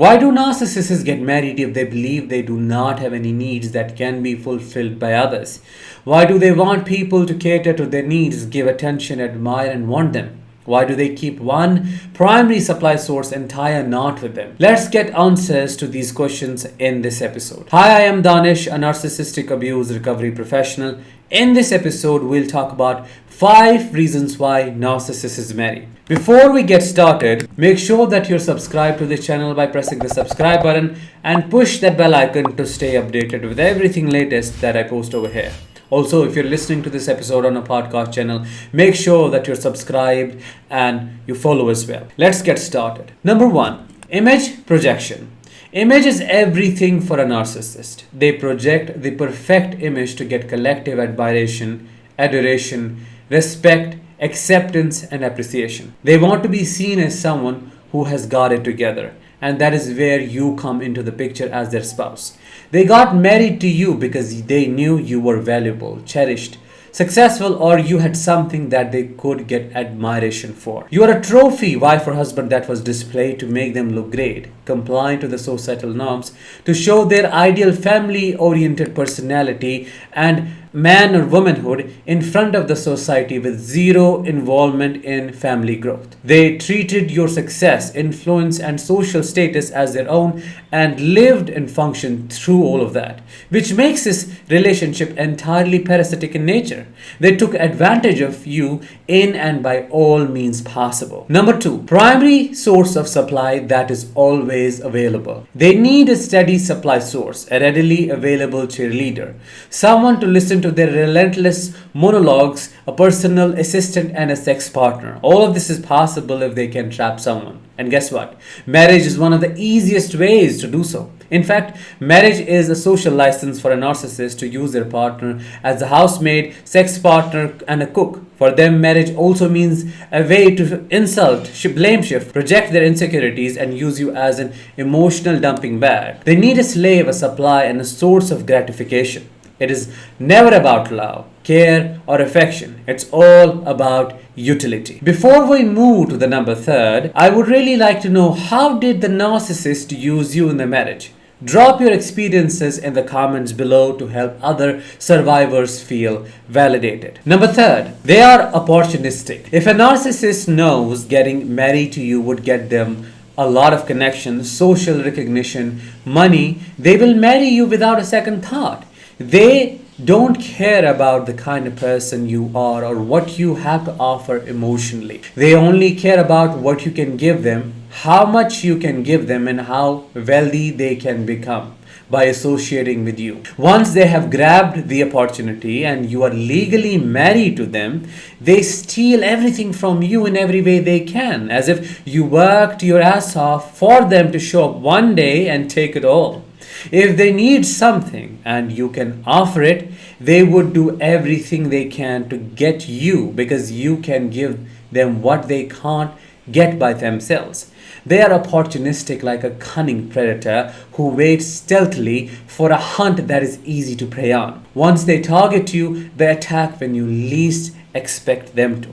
Why do narcissists get married if they believe they do not have any needs that can be fulfilled by others? Why do they want people to cater to their needs, give attention, admire, and want them? Why do they keep one primary supply source and tie a knot with them? Let's get answers to these questions in this episode. Hi, I am Danish, a narcissistic abuse recovery professional. In this episode, we'll talk about 5 reasons why narcissists marry. Before we get started, make sure that you're subscribed to this channel by pressing the subscribe button and push that bell icon to stay updated with everything latest that I post over here. Also, if you're listening to this episode on a podcast channel, make sure that you're subscribed and you follow as well. Let's get started. Number 1, image projection. Image is everything for a narcissist. They project the perfect image to get collective admiration, adoration, respect, acceptance, and appreciation. They want to be seen as someone who has got it together. And that is where you come into the picture as their spouse. They got married to you because they knew you were valuable, cherished, successful, or you had something that they could get admiration for. You are a trophy wife or husband that was displayed to make them look great, compliant to the societal norms, to show their ideal family-oriented personality and man or womanhood in front of the society with zero involvement in family growth. They treated your success, influence, and social status as their own and lived and functioned through all of that, which makes this relationship entirely parasitic in nature. They took advantage of you in and by all means possible. Number 2, primary source of supply that is always available. They need a steady supply source, a readily available cheerleader, someone to listen to their relentless monologues, a personal assistant, and a sex partner. All of this is possible if they can trap someone. And guess what? Marriage is one of the easiest ways to do so. In fact, marriage is a social license for a narcissist to use their partner as a housemaid, sex partner, and a cook. For them, marriage also means a way to insult, blame shift, project their insecurities, and use you as an emotional dumping bag. They need a slave, a supply, and a source of gratification. It is never about love, care, or affection. It's all about utility. Before we move to the number 3, I would really like to know, how did the narcissist use you in the marriage? Drop your experiences in the comments below to help other survivors feel validated. Number 3, they are opportunistic. If a narcissist knows getting married to you would get them a lot of connections, social recognition, money, they will marry you without a second thought. They don't care about the kind of person you are or what you have to offer emotionally. They only care about what you can give them, how much you can give them, and how wealthy they can become by associating with you. Once they have grabbed the opportunity and you are legally married to them, they steal everything from you in every way they can, as if you worked your ass off for them to show up one day and take it all. If they need something and you can offer it, they would do everything they can to get you because you can give them what they can't get by themselves. They are opportunistic, like a cunning predator who waits stealthily for a hunt that is easy to prey on. Once they target you, they attack when you least expect them to.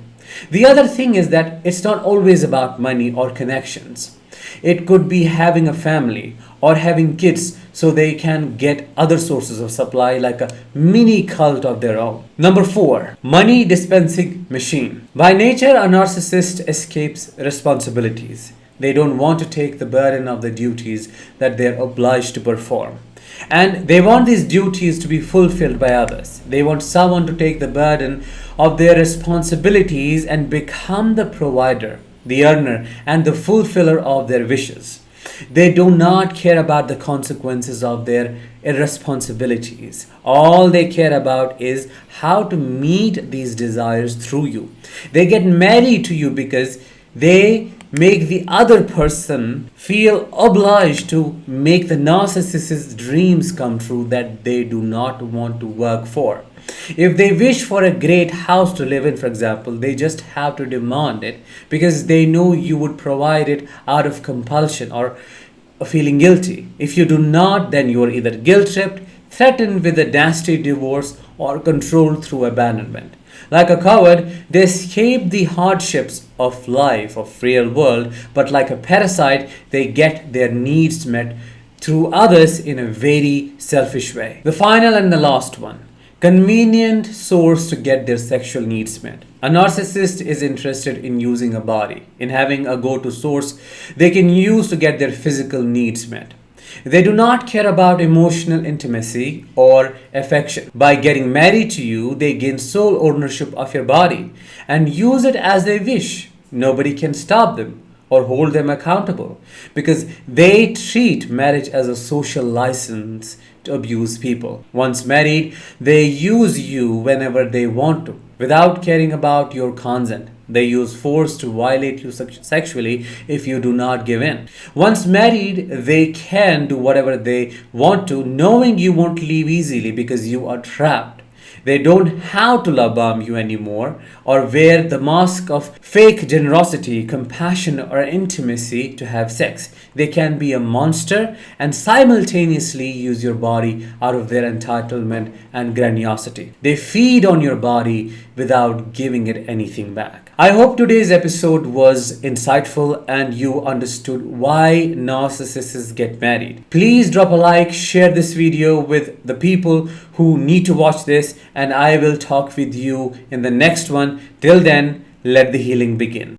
The other thing is that it's not always about money or connections. It could be having a family or having kids so they can get other sources of supply, like a mini cult of their own. Number 4, money dispensing machine. By nature, a narcissist escapes responsibilities. They don't want to take the burden of the duties that they're obliged to perform. And they want these duties to be fulfilled by others. They want someone to take the burden of their responsibilities and become the provider, the earner, and the fulfiller of their wishes. They do not care about the consequences of their irresponsibilities. All they care about is how to meet these desires through you. They get married to you because they make the other person feel obliged to make the narcissist's dreams come true that they do not want to work for. If they wish for a great house to live in, for example, they just have to demand it because they know you would provide it out of compulsion or feeling guilty. If you do not, then you are either guilt-tripped, threatened with a nasty divorce, or controlled through abandonment. Like a coward, they escape the hardships of life, of real world, but like a parasite, they get their needs met through others in a very selfish way. The final and the last one. Convenient source to get their sexual needs met. A narcissist is interested in using a body, in having a go-to source they can use to get their physical needs met. They do not care about emotional intimacy or affection. By getting married to you, they gain sole ownership of your body and use it as they wish. Nobody can stop them or hold them accountable because they treat marriage as a social license to abuse people. Once married, they use you whenever they want to without caring about your consent. They use force to violate you sexually if you do not give in. Once married, they can do whatever they want to, knowing you won't leave easily because you are trapped. They don't have to love bomb you anymore or wear the mask of fake generosity, compassion, or intimacy to have sex. They can be a monster and simultaneously use your body out of their entitlement and grandiosity. They feed on your body without giving it anything back. I hope today's episode was insightful and you understood why narcissists get married. Please drop a like, share this video with the people who need to watch this, and I will talk with you in the next one. Till then, let the healing begin.